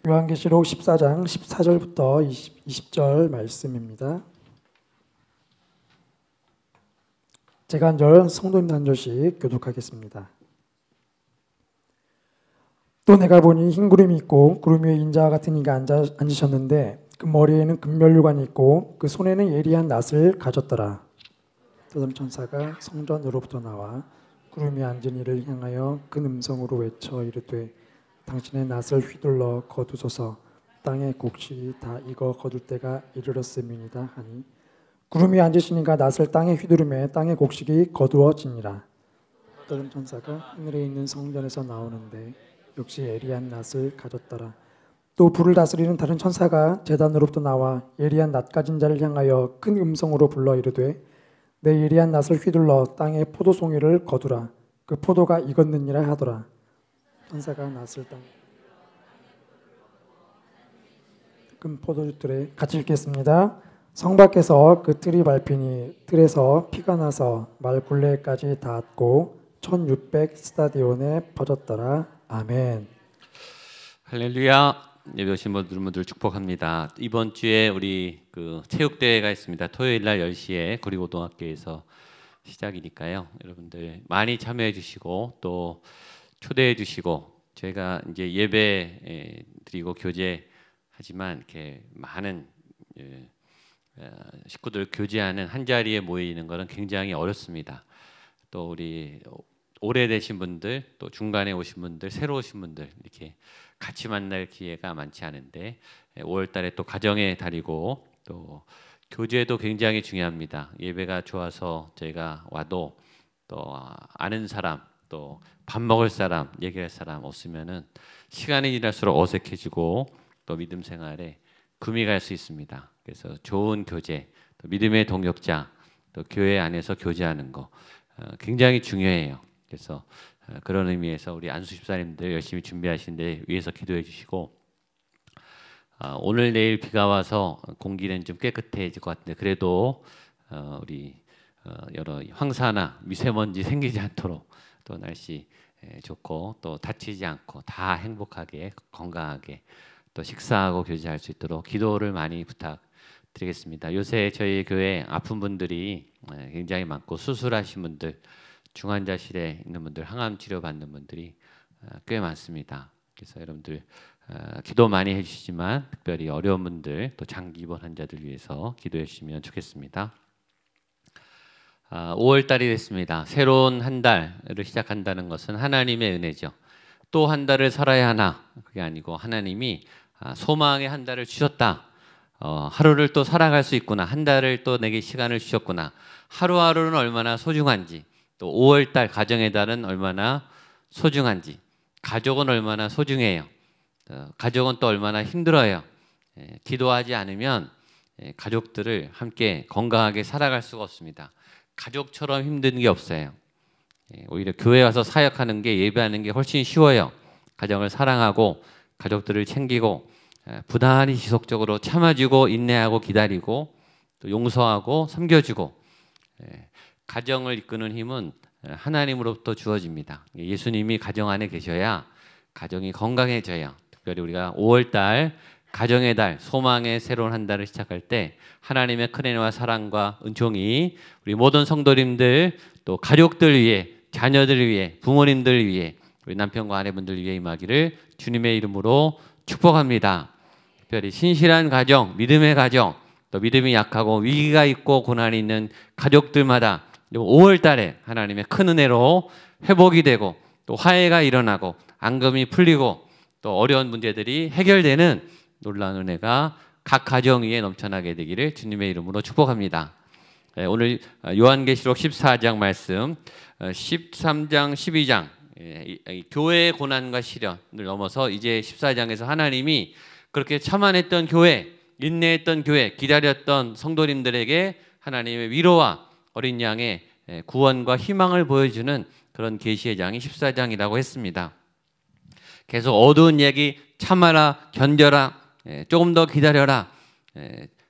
요한계시록 14장 14절부터 20절 말씀입니다. 제가 한 절, 성도님도 한 절씩 교독하겠습니다. 또 내가 보니 흰 구름이 있고 구름 위에 인자와 같은 이가 앉으셨는데 그 머리에는 금면류관이 있고 그 손에는 예리한 낫을 가졌더라. 또 다른 천사가 성전으로부터 나와 구름 위에 앉은 이를 향하여 큰 음성으로 외쳐 이르되 당신의 낫을 휘둘러 거두소서. 땅의 곡식이 다 익어 거둘 때가 이르렀음이니이다 하니 구름 위에 앉으신 이가 낫을 땅에 휘두르매 땅의 곡식이 거두어지니라. 또 다른 천사가 하늘에 있는 성전에서 나오는데 역시 예리한 낫을 가졌더라. 또 불을 다스리는 다른 천사가 제단으로부터 나와 예리한 낫 가진 자를 향하여 큰 음성으로 불러 이르되 내 예리한 낫을 휘둘러 땅의 포도송이를 거두라. 그 포도가 익었느니라 하더라. 천사가 낫을 땅 큰 포도주틀에 같이 읽겠습니다. 성 밖에서 그 틀이 밟히니 틀에서 피가 나서 말 굴레까지 닿았고 1600 스타디온에 퍼졌더라. 아멘. 할렐루야. 예배 오신 분들 축복합니다. 이번 주에 우리 그 체육대회가 있습니다. 토요일 날 10시에 구리고등학교에서 시작이니까요. 여러분들 많이 참여해 주시고 또 초대해 주시고 저희가 이제 예배 드리고 교제하지만 이렇게 많은 식구들 교제하는 한 자리에 모이는 것은 굉장히 어렵습니다. 또 우리 오래되신 분들, 또 중간에 오신 분들, 새로 오신 분들 이렇게 같이 만날 기회가 많지 않은데 5월 달에 또 가정의 달이고 또 교제도 굉장히 중요합니다. 예배가 좋아서 저희가 와도 또 아는 사람, 또 밥 먹을 사람, 얘기할 사람 없으면은 시간이 지날수록 어색해지고 또 믿음 생활에 금이 갈 수 있습니다. 그래서 좋은 교제, 또 믿음의 동역자, 또 교회 안에서 교제하는 거 굉장히 중요해요. 그래서 그런 의미에서 우리 안수 집사님들 열심히 준비하시는데 위해서 기도해 주시고 오늘 내일 비가 와서 공기는 좀 깨끗해질 것 같은데 그래도 우리 여러 황사나 미세먼지 생기지 않도록 또 날씨 좋고 또 다치지 않고 다 행복하게 건강하게 또 식사하고 교제할 수 있도록 기도를 많이 부탁드리겠습니다. 요새 저희 교회 아픈 분들이 굉장히 많고 수술하신 분들, 중환자실에 있는 분들, 항암 치료 받는 분들이 꽤 많습니다. 그래서 여러분들 기도 많이 해주시지만 특별히 어려운 분들 또 장기 입원 환자들 위해서 기도해 주시면 좋겠습니다. 5월 달이 됐습니다. 새로운 한 달을 시작한다는 것은 하나님의 은혜죠. 또 한 달을 살아야 하나? 그게 아니고 하나님이 소망의 한 달을 주셨다. 하루를 또 살아갈 수 있구나. 한 달을 또 내게 시간을 주셨구나. 하루하루는 얼마나 소중한지, 또 5월 달 가정의 달은 얼마나 소중한지, 가족은 얼마나 소중해요. 가족은 또 얼마나 힘들어요. 기도하지 않으면 가족들을 함께 건강하게 살아갈 수가 없습니다. 가족처럼 힘든 게 없어요. 오히려 교회 와서 사역하는 게, 예배하는 게 훨씬 쉬워요. 가정을 사랑하고 가족들을 챙기고 부단히 지속적으로 참아주고 인내하고 기다리고 또 용서하고 섬겨주고 가정을 이끄는 힘은 하나님으로부터 주어집니다. 예수님이 가정 안에 계셔야 가정이 건강해져요. 특별히 우리가 5월 달 가정의 달, 소망의 새로운 한 달을 시작할 때 하나님의 큰 은혜와 사랑과 은총이 우리 모든 성도님들 또 가족들 위해, 자녀들 위해, 부모님들 위해, 우리 남편과 아내분들 위해 임하기를 주님의 이름으로 축복합니다. 특별히 신실한 가정, 믿음의 가정, 또 믿음이 약하고 위기가 있고 고난이 있는 가족들마다 5월 달에 하나님의 큰 은혜로 회복이 되고 또 화해가 일어나고 앙금이 풀리고 또 어려운 문제들이 해결되는 놀라운 은혜가 각 가정 위에 넘쳐나게 되기를 주님의 이름으로 축복합니다. 오늘 요한계시록 14장 말씀, 13장, 12장 교회의 고난과 시련을 넘어서 이제 14장에서 하나님이 그렇게 참아냈던 교회, 인내했던 교회, 기다렸던 성도님들에게 하나님의 위로와 어린 양의 구원과 희망을 보여주는 그런 계시의 장이 14장이라고 했습니다. 계속 어두운 얘기, 참아라, 견뎌라, 조금 더 기다려라,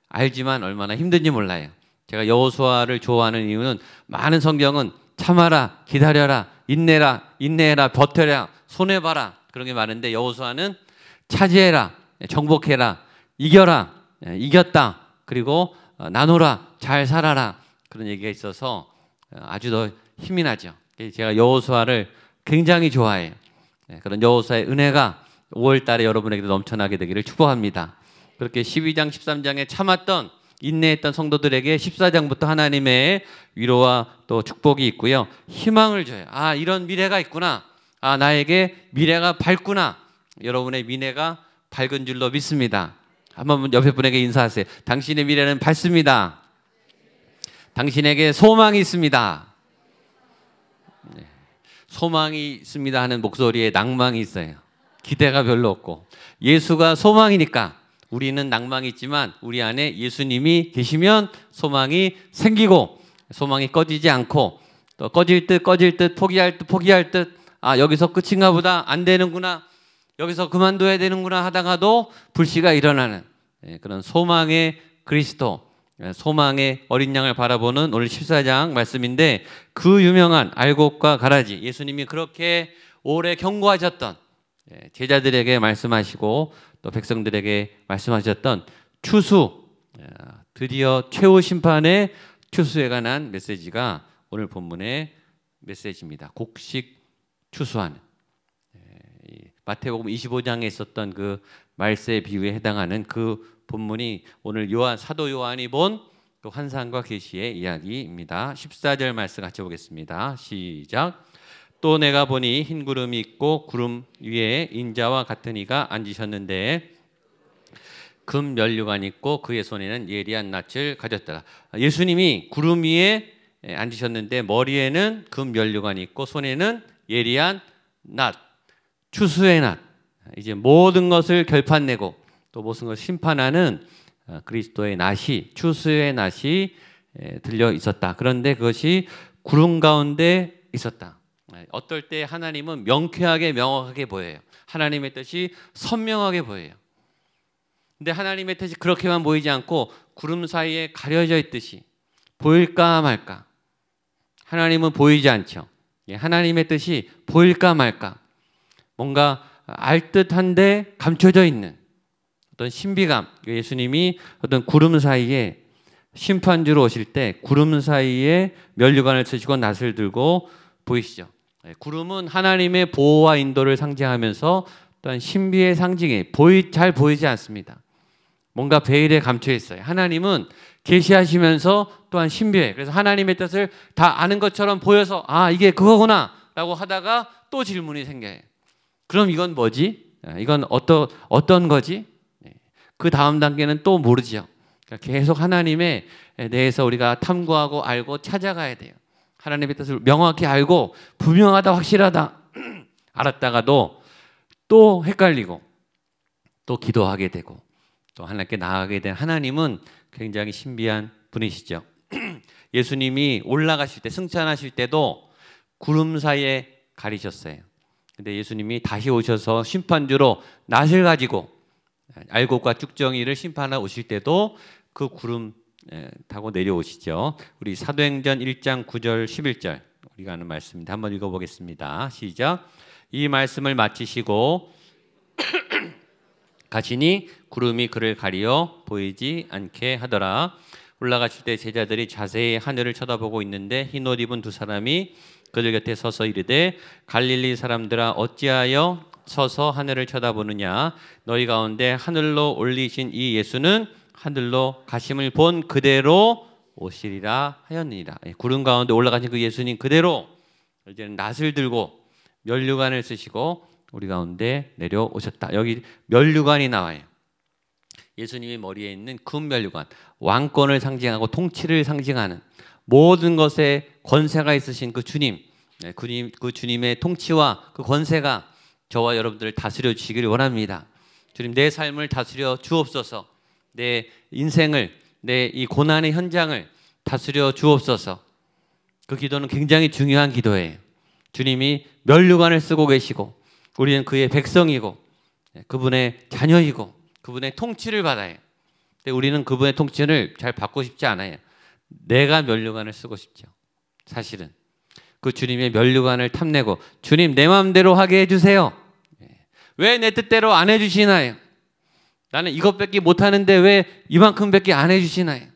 알지만 얼마나 힘든지 몰라요. 제가 여호수아를 좋아하는 이유는 많은 성경은 참아라, 기다려라, 인내라, 인내해라, 버텨라, 손해봐라 그런 게 많은데 여호수아는 차지해라, 정복해라, 이겨라, 이겼다, 그리고 나눠라, 잘 살아라, 그런 얘기가 있어서 아주 더 힘이 나죠. 제가 여호수아를 굉장히 좋아해요. 그런 여호수아의 은혜가 5월 달에 여러분에게도 넘쳐나게 되기를 축복합니다. 그렇게 12장, 13장에 참았던, 인내했던 성도들에게 14장부터 하나님의 위로와 또 축복이 있고요. 희망을 줘요. 아, 이런 미래가 있구나. 아, 나에게 미래가 밝구나. 여러분의 미래가 밝은 줄로 믿습니다. 한번 옆에 분에게 인사하세요. 당신의 미래는 밝습니다. 당신에게 소망이 있습니다. 네. 소망이 있습니다 하는 목소리에 낭망이 있어요. 기대가 별로 없고. 예수가 소망이니까 우리는 낭망이 있지만 우리 안에 예수님이 계시면 소망이 생기고, 소망이 꺼지지 않고, 또 꺼질 듯 포기할 듯 아, 여기서 끝인가 보다, 안 되는구나, 여기서 그만둬야 되는구나 하다가도 불씨가 일어나는 그런 소망의 그리스도, 소망의 어린 양을 바라보는 오늘 14장 말씀인데, 그 유명한 알곡과 가라지, 예수님이 그렇게 오래 경고하셨던, 제자들에게 말씀하시고 또 백성들에게 말씀하셨던 추수, 드디어 최후 심판의 추수에 관한 메시지가 오늘 본문의 메시지입니다. 곡식 추수하는, 마태복음 25장에 있었던 그 말세 비유에 해당하는 그 본문이 오늘 사도 요한이 본 그 환상과 계시의 이야기입니다. 14절 말씀 같이 보겠습니다. 시작. 또 내가 보니 흰 구름이 있고 구름 위에 인자와 같은 이가 앉으셨는데 금 면류관이 있고 그의 손에는 예리한 낯을 가졌더라. 예수님이 구름 위에 앉으셨는데 머리에는 금 면류관이 있고 손에는 예리한 낫, 추수의 낫, 이제 모든 것을 결판내고 또 모든 것을 심판하는 그리스도의 낫이, 추수의 낫이 들려 있었다. 그런데 그것이 구름 가운데 있었다. 어떨 때 하나님은 명쾌하게 명확하게 보여요. 하나님의 뜻이 선명하게 보여요. 근데 하나님의 뜻이 그렇게만 보이지 않고 구름 사이에 가려져 있듯이 보일까 말까. 하나님은 보이지 않죠. 하나님의 뜻이 보일까 말까. 뭔가 알듯한데 감춰져 있는 어떤 신비감. 예수님이 어떤 구름 사이에 심판주로 오실 때 구름 사이에 면류관을 쓰시고 낫을 들고 보이시죠. 구름은 하나님의 보호와 인도를 상징하면서 또한 신비의 상징이 잘 보이지 않습니다. 뭔가 베일에 감춰 있어요. 하나님은 계시하시면서 또한 신비해. 그래서 하나님의 뜻을 다 아는 것처럼 보여서 아, 이게 그거구나 라고 하다가 또 질문이 생겨요. 그럼 이건 뭐지? 이건 어떤 거지? 그 다음 단계는 또 모르죠. 계속 하나님에 대해서 우리가 탐구하고 알고 찾아가야 돼요. 하나님의 뜻을 명확히 알고 분명하다, 확실하다 알았다가도 또 헷갈리고 또 기도하게 되고 또 하나님께 나아가게 된 하나님은 굉장히 신비한 분이시죠. 예수님이 올라가실 때, 승천하실 때도 구름 사이에 가리셨어요. 근데 예수님이 다시 오셔서 심판주로 낫을 가지고 알곡과 쭉정이를 심판하러 오실 때도 그 구름 타고 내려오시죠. 우리 사도행전 1장 9절 11절 우리가 아는 말씀입니다. 한번 읽어보겠습니다. 시작. 이 말씀을 마치시고 가시니 구름이 그를 가리어 보이지 않게 하더라. 올라가실 때 제자들이 자세히 하늘을 쳐다보고 있는데 흰 옷 입은 두 사람이 그들 곁에 서서 이르되 갈릴리 사람들아 어찌하여 서서 하늘을 쳐다보느냐. 너희 가운데 하늘로 올리신 이 예수는 하늘로 가심을 본 그대로 오시리라 하였느니라. 구름 가운데 올라가신 그 예수님 그대로 이제는 낫을 들고 면류관을 쓰시고 우리 가운데 내려오셨다. 여기 면류관이 나와요. 예수님의 머리에 있는 금 면류관, 왕권을 상징하고 통치를 상징하는 모든 것에 권세가 있으신 그 주님, 그 주님의 통치와 그 권세가 저와 여러분들을 다스려 주시기를 원합니다. 주님, 내 삶을 다스려 주옵소서. 내 인생을, 내 이 고난의 현장을 다스려 주옵소서. 그 기도는 굉장히 중요한 기도예요. 주님이 면류관을 쓰고 계시고 우리는 그의 백성이고 그분의 자녀이고 그분의 통치를 받아요. 근데 우리는 그분의 통치를 잘 받고 싶지 않아요. 내가 면류관을 쓰고 싶죠. 사실은 그 주님의 면류관을 탐내고 주님 내 마음대로 하게 해주세요. 왜 내 뜻대로 안 해주시나요? 나는 이것밖에 못하는데 왜 이만큼밖에 안 해주시나요?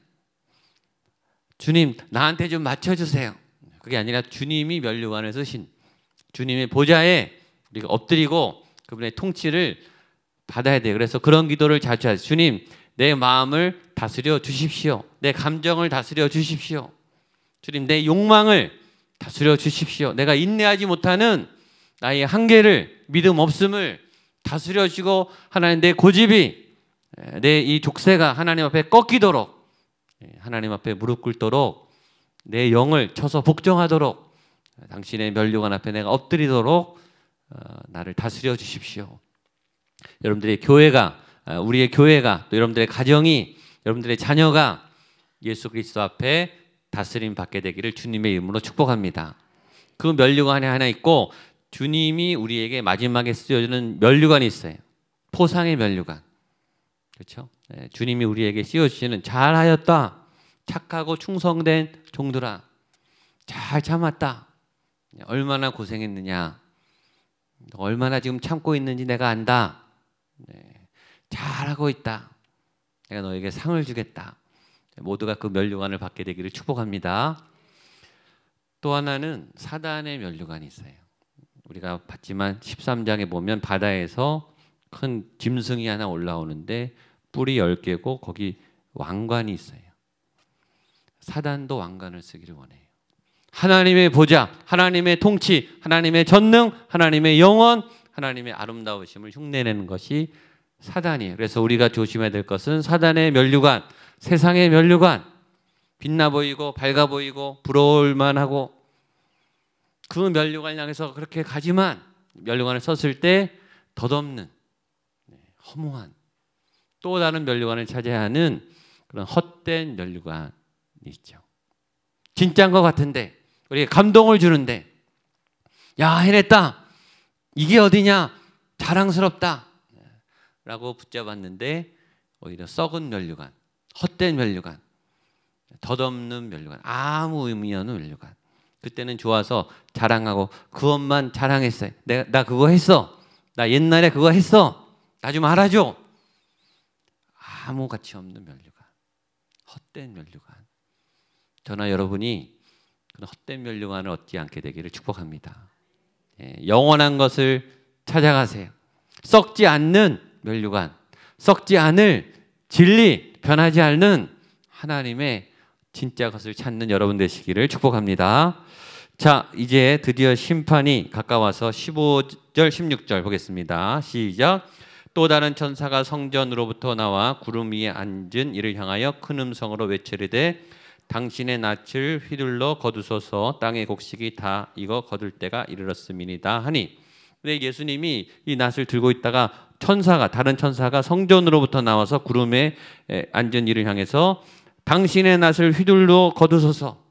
주님 나한테 좀 맞춰주세요. 그게 아니라 주님이 면류관을 쓰신 주님의 보좌에 우리가 엎드리고 그분의 통치를 받아야 돼요. 그래서 그런 기도를 자주 하세요. 주님 내 마음을 다스려 주십시오. 내 감정을 다스려 주십시오. 주님 내 욕망을 다스려 주십시오. 내가 인내하지 못하는 나의 한계를 믿음 없음을 다스려 주시고 하나님 내 고집이 내 이 족쇄가 하나님 앞에 꺾이도록 하나님 앞에 무릎 꿇도록 내 영을 쳐서 복종하도록 당신의 면류관 앞에 내가 엎드리도록 나를 다스려 주십시오. 여러분들의 교회가 우리의 교회가 또 여러분들의 가정이 여러분들의 자녀가 예수 그리스도 앞에 다스림 받게 되기를 주님의 이름으로 축복합니다. 그 면류관이 하나 있고 주님이 우리에게 마지막에 씌워주는 면류관이 있어요. 포상의 면류관. 그렇죠? 주님이 우리에게 씌워주시는 잘하였다. 착하고 충성된 종들아. 잘 참았다. 얼마나 고생했느냐. 얼마나 지금 참고 있는지 내가 안다. 잘하고 있다. 내가 너에게 상을 주겠다. 모두가 그 면류관을 받게 되기를 축복합니다. 또 하나는 사단의 면류관이 있어요. 우리가 봤지만 13장에 보면 바다에서 큰 짐승이 하나 올라오는데 뿔이 10개고 거기 왕관이 있어요. 사단도 왕관을 쓰기를 원해요. 하나님의 보좌, 하나님의 통치, 하나님의 전능, 하나님의 영원, 하나님의 아름다우심을 흉내내는 것이 사단이에요. 그래서 우리가 조심해야 될 것은 사단의 면류관, 세상의 면류관, 빛나 보이고 밝아 보이고 부러울 만하고 그 면류관을 향해서 그렇게 가지만 면류관을 썼을 때 덧없는 허무한 또 다른 면류관을 차지해야 하는 그런 헛된 면류관이 있죠. 진짜인 것 같은데 우리에게 감동을 주는데 야 해냈다. 이게 어디냐. 자랑스럽다. 라고 붙잡았는데 오히려 썩은 면류관, 헛된 면류관, 덧없는 면류관, 아무 의미 없는 면류관. 그때는 좋아서 자랑하고 그것만 자랑했어요. 나 그거 했어. 나 옛날에 그거 했어. 나 좀 알아줘. 아무 가치 없는 면류관, 헛된 면류관. 저나 여러분이 그런 헛된 면류관을 얻지 않게 되기를 축복합니다. 영원한 것을 찾아가세요. 썩지 않는 면류관, 썩지 않을 진리, 변하지 않는 하나님의 진짜 것을 찾는 여러분 되시기를 축복합니다. 자, 이제 드디어 심판이 가까워서 15절, 16절 보겠습니다. 시작. 또 다른 천사가 성전으로부터 나와 구름 위에 앉은 이를 향하여 큰 음성으로 외치르되 당신의 낯을 휘둘러 거두소서 땅의 곡식이 다 익어 거둘 때가 이르렀음이니이다 하니. 근데 예수님이 이 낫을 들고 있다가 다른 천사가 성전으로부터 나와서 구름에 앉은 이를 향해서 당신의 낫을 휘둘러 거두소서.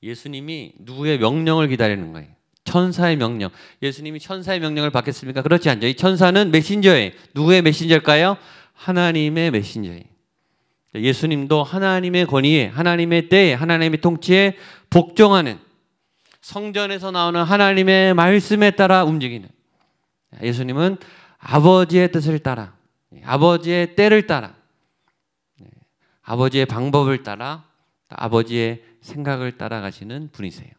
예수님이 누구의 명령을 기다리는 거예요? 천사의 명령. 예수님이 천사의 명령을 받겠습니까? 그렇지 않죠. 이 천사는 메신저예요. 누구의 메신저일까요? 하나님의 메신저예요. 예수님도 하나님의 권위에, 하나님의 때에, 하나님의 통치에 복종하는, 성전에서 나오는 하나님의 말씀에 따라 움직이는, 예수님은 아버지의 뜻을 따라, 아버지의 때를 따라, 아버지의 방법을 따라, 아버지의 생각을 따라가시는 분이세요.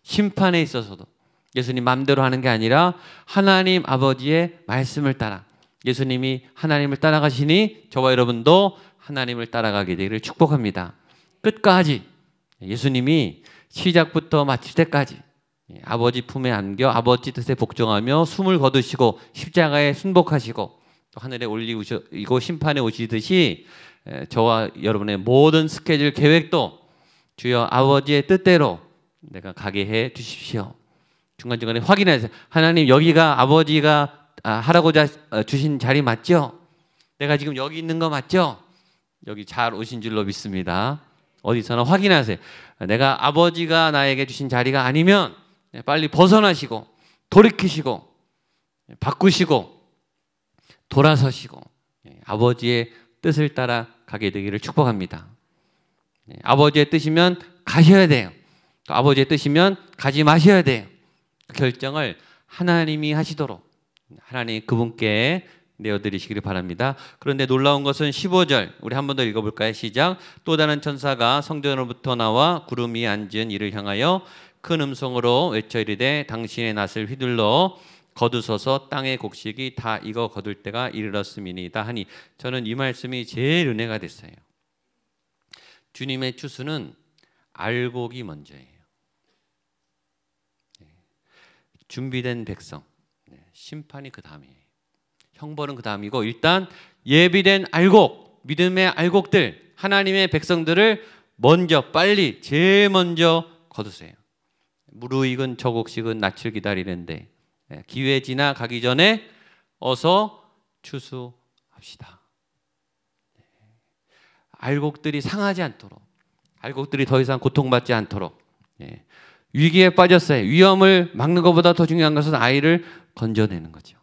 심판에 있어서도 예수님 마음대로 하는 게 아니라 하나님 아버지의 말씀을 따라, 예수님이 하나님을 따라가시니 저와 여러분도 하나님을 따라가게 되기를 축복합니다. 끝까지 예수님이 시작부터 마칠 때까지 아버지 품에 안겨 아버지 뜻에 복종하며 숨을 거두시고 십자가에 순복하시고 또 하늘에 올리고 심판에 오시듯이 저와 여러분의 모든 스케줄 계획도 주여 아버지의 뜻대로 내가 가게 해 주십시오. 중간중간에 확인하세요. 하나님 여기가 아버지가 하라고자 주신 자리 맞죠? 내가 지금 여기 있는 거 맞죠? 여기 잘 오신 줄로 믿습니다. 어디서나 확인하세요. 내가 아버지가 나에게 주신 자리가 아니면 빨리 벗어나시고 돌이키시고 바꾸시고 돌아서시고 아버지의 뜻을 따라 가게 되기를 축복합니다. 아버지의 뜻이면 가셔야 돼요. 또 아버지의 뜻이면 가지 마셔야 돼요. 그 결정을 하나님이 하시도록 하나님 그분께 내어드리시기를 바랍니다. 그런데 놀라운 것은 15절 우리 한 번 더 읽어볼까요? 시작. 또 다른 천사가 성전으로부터 나와 구름 위에 앉은 이를 향하여 큰 음성으로 외쳐 이르되 당신의 낫을 휘둘러 거두소서 땅의 곡식이 다 익어 거둘 때가 이르렀음이니이다 하니 저는 이 말씀이 제일 은혜가 됐어요. 주님의 추수는 알곡이 먼저예요. 준비된 백성, 심판이 그 다음이에요. 형벌은 그 다음이고 일단 예비된 알곡, 믿음의 알곡들, 하나님의 백성들을 먼저 빨리 제일 먼저 거두세요. 무르익은 저 곡식은 낯을 기다리는데 기회 지나가기 전에 어서 추수합시다. 알곡들이 상하지 않도록, 알곡들이 더 이상 고통받지 않도록, 위기에 빠졌어요. 위험을 막는 것보다 더 중요한 것은 아이를 건져내는 거죠.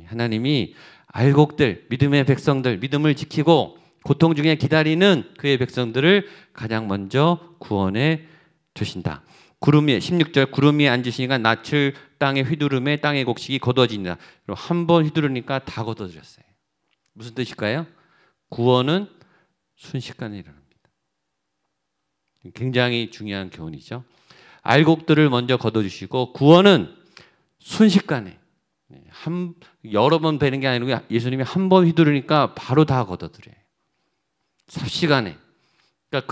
하나님이 알곡들, 믿음의 백성들, 믿음을 지키고 고통 중에 기다리는 그의 백성들을 가장 먼저 구원해 주신다. 구름 위에 16절 구름 위에 앉으시니까 낯을 땅에 휘두르매 땅의 곡식이 거두어진다. 한 번 휘두르니까 다 거두어졌어요. 무슨 뜻일까요? 구원은 순식간에 일어납니다. 굉장히 중요한 교훈이죠. 알곡들을 먼저 거둬주시고 구원은 순식간에 여러 번 뵈는 게 아니고 예수님이 한 번 휘두르니까 바로 다 거둬들여요. 삽시간에. 그러니까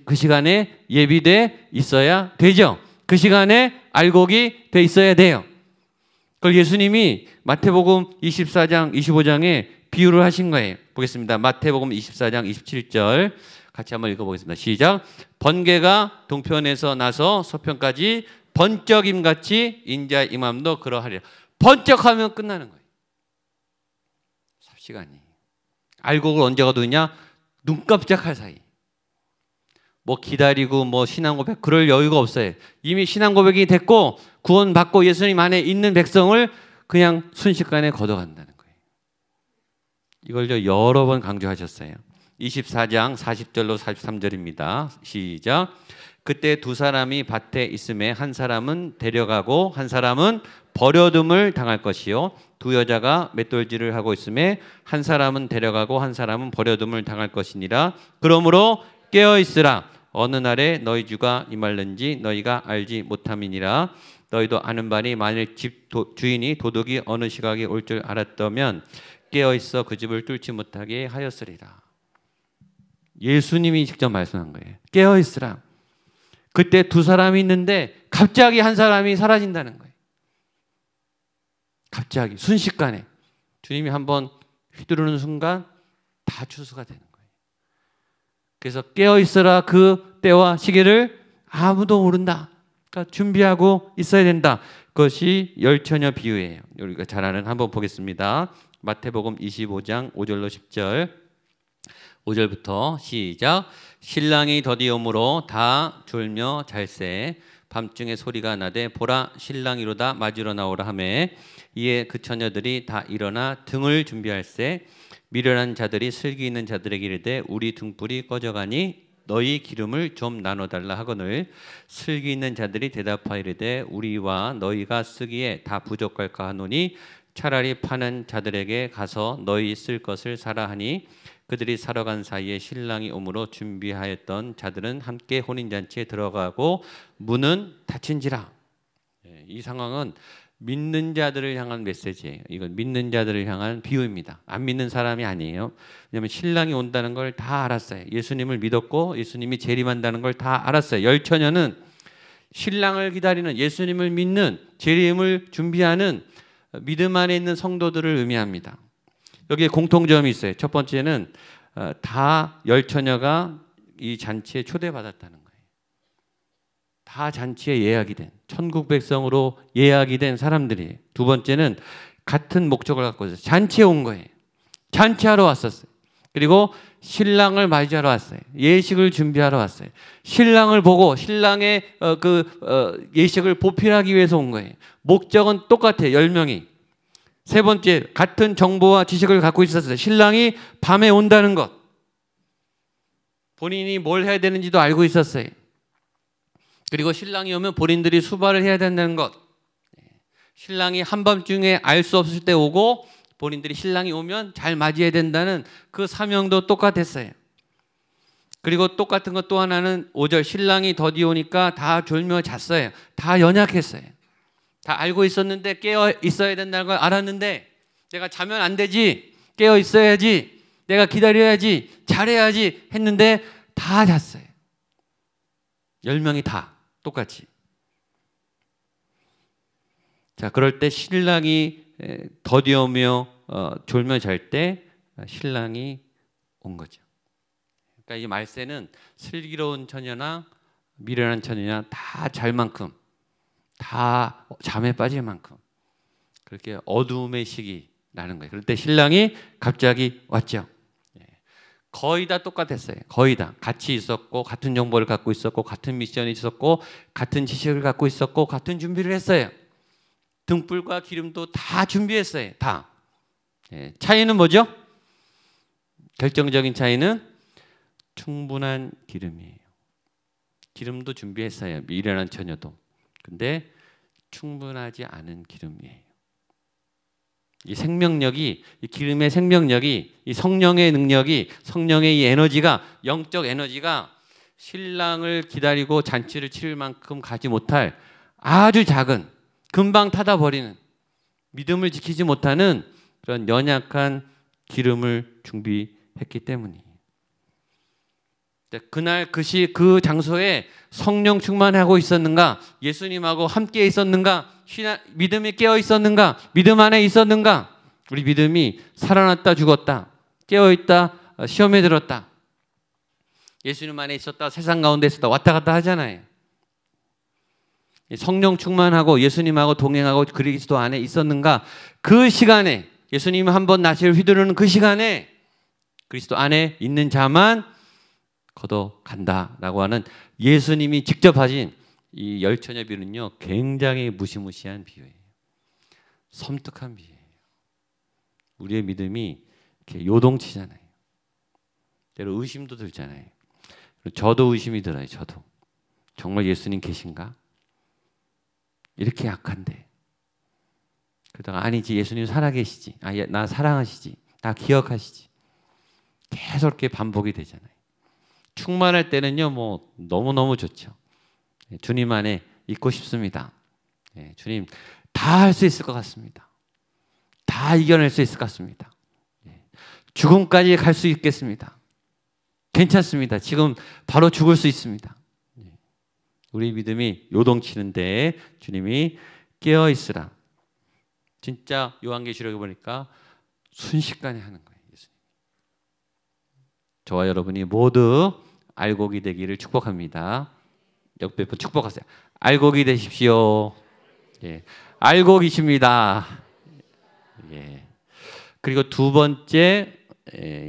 그 시간에 예비돼 있어야 되죠. 그 시간에 알곡이 돼 있어야 돼요. 그걸 예수님이 마태복음 24장 25장에 비유를 하신 거예요. 보겠습니다. 마태복음 24장 27절 같이 한번 읽어보겠습니다. 시작. 번개가 동편에서 나서 서편까지 번쩍임같이 인자의 임함도 그러하리라. 번쩍하면 끝나는 거예요. 삽시간이. 알곡을 언제 거두냐? 눈 깜짝할 사이. 뭐 기다리고 뭐 신앙 고백 그럴 여유가 없어요. 이미 신앙 고백이 됐고 구원받고 예수님 안에 있는 백성을 그냥 순식간에 걷어간다는 거예요. 이걸 여러 번 강조하셨어요. 24장 40절로 43절입니다. 시작. 그때 두 사람이 밭에 있음에 한 사람은 데려가고 한 사람은 버려둠을 당할 것이요 두 여자가 맷돌질을 하고 있음에 한 사람은 데려가고 한 사람은 버려둠을 당할 것이니라. 그러므로 깨어 있으라. 어느 날에 너희 주가 임할는지 너희가 알지 못함이니라. 너희도 아는 바니 만일 집 주인이 도둑이 어느 시각에 올 줄 알았다면 깨어 있어 그 집을 뚫지 못하게 하였으리라. 예수님이 직접 말씀한 거예요. 깨어 있으라. 그때 두 사람이 있는데 갑자기 한 사람이 사라진다는 거예요. 갑자기 순식간에 주님이 한번 휘두르는 순간 다 추수가 되는 거예요. 그래서 깨어 있어라. 그 때와 시기를 아무도 모른다. 그러니까 준비하고 있어야 된다. 그것이 열처녀 비유예요. 우리가 잘 아는 한번 보겠습니다. 마태복음 25장 5절로 10절 5절부터 시작. 신랑이 더디오므로 다 졸며 잘세 밤중에 소리가 나되 보라 신랑이로다 맞으러 나오라 하매 이에 그 처녀들이 다 일어나 등을 준비할세 미련한 자들이 슬기 있는 자들에게 이르되 우리 등불이 꺼져가니 너희 기름을 좀 나눠달라 하거늘 슬기 있는 자들이 대답하이르되 우리와 너희가 쓰기에 다 부족할까 하노니 차라리 파는 자들에게 가서 너희 쓸 것을 사라 하니 그들이 사러 간 사이에 신랑이 오므로 준비하였던 자들은 함께 혼인잔치에 들어가고 문은 닫힌지라. 이 상황은 믿는 자들을 향한 메시지예요. 이건 믿는 자들을 향한 비유입니다. 안 믿는 사람이 아니에요. 왜냐하면 신랑이 온다는 걸 다 알았어요. 예수님을 믿었고 예수님이 재림한다는 걸 다 알았어요. 열처녀는 신랑을 기다리는 예수님을 믿는 재림을 준비하는 믿음 안에 있는 성도들을 의미합니다. 여기에 공통점이 있어요. 첫 번째는 다 열처녀가 이 잔치에 초대받았다는 거예요. 다 잔치에 예약이 된 천국 백성으로 예약이 된 사람들이에요. 두 번째는 같은 목적을 갖고 있어요. 잔치에 온 거예요. 잔치하러 왔었어요. 그리고 신랑을 맞이하러 왔어요. 예식을 준비하러 왔어요. 신랑을 보고 신랑의 예식을 보필하기 위해서 온 거예요. 목적은 똑같아요. 10명이. 세 번째, 같은 정보와 지식을 갖고 있었어요. 신랑이 밤에 온다는 것. 본인이 뭘 해야 되는지도 알고 있었어요. 그리고 신랑이 오면 본인들이 수발을 해야 된다는 것. 신랑이 한밤중에 알 수 없을 때 오고 본인들이 신랑이 오면 잘 맞이해야 된다는 그 사명도 똑같았어요. 그리고 똑같은 것 또 하나는 5절 신랑이 더디 오니까 다 졸며 잤어요. 다 연약했어요. 다 알고 있었는데 깨어 있어야 된다는 걸 알았는데 내가 자면 안 되지, 깨어 있어야지, 내가 기다려야지, 잘해야지 했는데 다 잤어요. 10명이 다 똑같이. 자, 그럴 때 신랑이 더디오며 졸며 잘 때 신랑이 온 거죠. 그러니까 이 말세는 슬기로운 처녀나 미련한 처녀나 다 잘 만큼, 다 잠에 빠질 만큼 그렇게 어두움의 시기라는 거예요. 그럴 때 신랑이 갑자기 왔죠. 거의 다 똑같았어요. 거의 다 같이 있었고 같은 정보를 갖고 있었고 같은 미션이 있었고 같은 지식을 갖고 있었고 같은 준비를 했어요. 등불과 기름도 다 준비했어요. 다. 차이는 뭐죠? 결정적인 차이는 충분한 기름이에요. 기름도 준비했어요. 미련한 처녀도. 근데 충분하지 않은 기름이에요. 이 생명력이, 이 기름의 생명력이, 이 성령의 능력이, 성령의 이 에너지가, 영적 에너지가 신랑을 기다리고 잔치를 치를 만큼 가지 못할 아주 작은, 금방 타다 버리는, 믿음을 지키지 못하는 그런 연약한 기름을 준비했기 때문이에요. 그날 그 장소에 성령 충만하고 있었는가? 예수님하고 함께 있었는가? 믿음이 깨어 있었는가? 믿음 안에 있었는가? 우리 믿음이 살아났다 죽었다, 깨어 있다 시험에 들었다, 예수님 안에 있었다 세상 가운데 있었다 왔다 갔다 하잖아요. 성령 충만하고 예수님하고 동행하고 그리스도 안에 있었는가? 그 시간에 예수님 한번 낯을 휘두르는 그 시간에 그리스도 안에 있는 자만 걷어간다라고 하는 예수님이 직접 하신 이 열처녀 비유는요, 굉장히 무시무시한 비유예요. 섬뜩한 비유예요. 우리의 믿음이 이렇게 요동치잖아요. 때로 의심도 들잖아요. 저도 의심이 들어요. 저도 정말 예수님 계신가? 이렇게 약한데. 그러다가 아니지, 예수님 살아계시지, 나 사랑하시지, 나 기억하시지, 계속 이렇게 반복이 되잖아요. 충만할 때는요, 뭐 너무너무 좋죠. 주님 안에 있고 싶습니다. 주님 다 할 수 있을 것 같습니다. 다 이겨낼 수 있을 것 같습니다. 죽음까지 갈 수 있겠습니다. 괜찮습니다. 지금 바로 죽을 수 있습니다. 우리 믿음이 요동치는데 주님이 깨어 있으라. 진짜 요한계시록에 보니까 순식간에 하는 거예요. 예수님. 저와 여러분이 모두 알곡이 되기를 축복합니다. 옆에 분 축복하세요. 알곡이 되십시오. 예. 알곡이십니다. 예. 그리고 두 번째,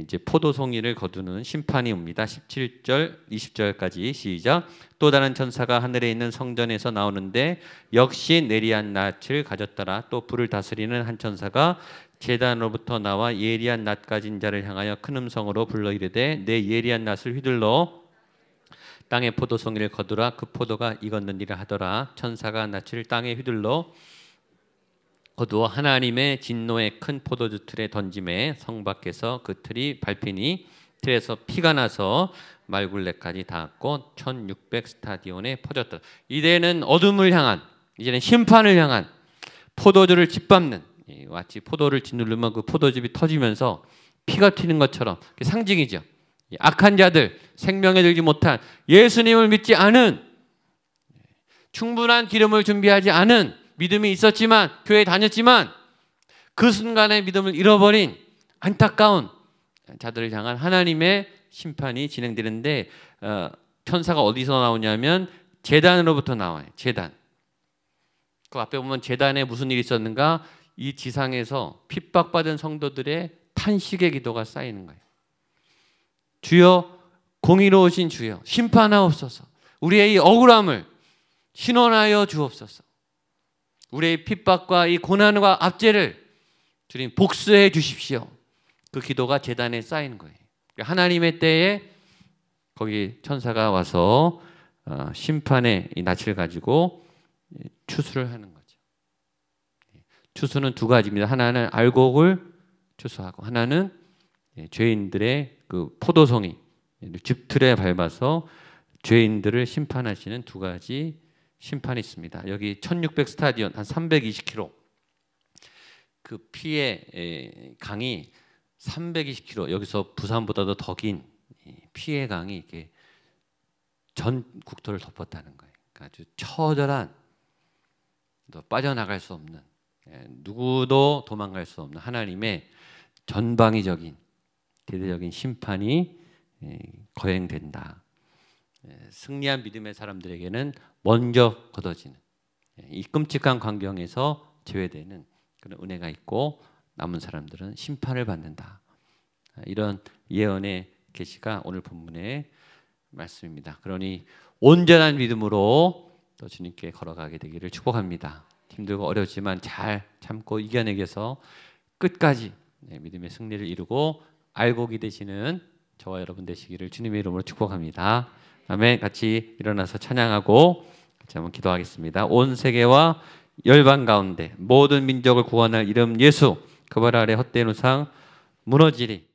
이제 포도송이를 거두는 심판이 옵니다. 17절, 20절까지 시작. 또 다른 천사가 하늘에 있는 성전에서 나오는데 역시 내리한 낫을 가졌더라. 또 불을 다스리는 한 천사가 제단으로부터 나와 예리한 낫 가진 자를 향하여 큰 음성으로 불러 이르되 내 예리한 낫을 휘둘러 땅에 포도송이를 거두라. 그 포도가 익었느니라 하더라. 천사가 낫을 땅에 휘둘러 거두어 하나님의 진노의 큰 포도주 틀에 던짐에 성 밖에서 그 틀이 밟히니 틀에서 피가 나서 말굴레까지 닿았고 1600 스타디온에 퍼졌다. 이제는 어둠을 향한, 이제는 심판을 향한, 포도주를 짓밟는, 마치 포도를 짓누르면 그 포도즙이 터지면서 피가 튀는 것처럼 상징이죠. 악한 자들, 생명에 들지 못한, 예수님을 믿지 않은, 충분한 기름을 준비하지 않은, 믿음이 있었지만 교회에 다녔지만 그 순간에 믿음을 잃어버린 안타까운 자들을 향한 하나님의 심판이 진행되는데, 천사가 어디서 나오냐면 제단으로부터 나와요. 제단. 그 앞에 보면 제단에 무슨 일이 있었는가? 이 지상에서 핍박받은 성도들의 탄식의 기도가 쌓이는 거예요. 주여, 공의로우신 주여, 심판하옵소서. 우리의 이 억울함을 신원하여 주옵소서. 우리의 핍박과 이 고난과 압제를 주님 복수해 주십시오. 그 기도가 제단에 쌓이는 거예요. 하나님의 때에 거기 천사가 와서 심판의 이 낯을 가지고 추수를 하는 거죠. 추수는 두 가지입니다. 하나는 알곡을 추수하고 하나는 죄인들의 그 포도송이 즙틀에 밟아서 죄인들을 심판하시는 두 가지 심판이 있습니다. 여기 1600 스타디온 한 320km 그 피해 강이 320km 여기서 부산보다도 더 긴 피해 강이 이렇게 전 국토를 덮었다는 거예요. 그러니까 아주 처절한 또 빠져나갈 수 없는 누구도 도망갈 수 없는 하나님의 전방위적인 대대적인 심판이 거행된다. 승리한 믿음의 사람들에게는 먼저 걷어지는 이 끔찍한 광경에서 제외되는 그런 은혜가 있고 남은 사람들은 심판을 받는다. 이런 예언의 계시가 오늘 본문의 말씀입니다. 그러니 온전한 믿음으로 또 주님께 걸어가게 되기를 축복합니다. 힘들고 어렵지만 잘 참고 이겨내겨서 끝까지 믿음의 승리를 이루고 알곡이 되시는 저와 여러분 되시기를 주님의 이름으로 축복합니다. 아멘. 같이 일어나서 찬양하고 같이 한번 기도하겠습니다. 온 세계와 열방 가운데 모든 민족을 구원할 이름 예수, 그발 아래 헛된 우상 무너지리.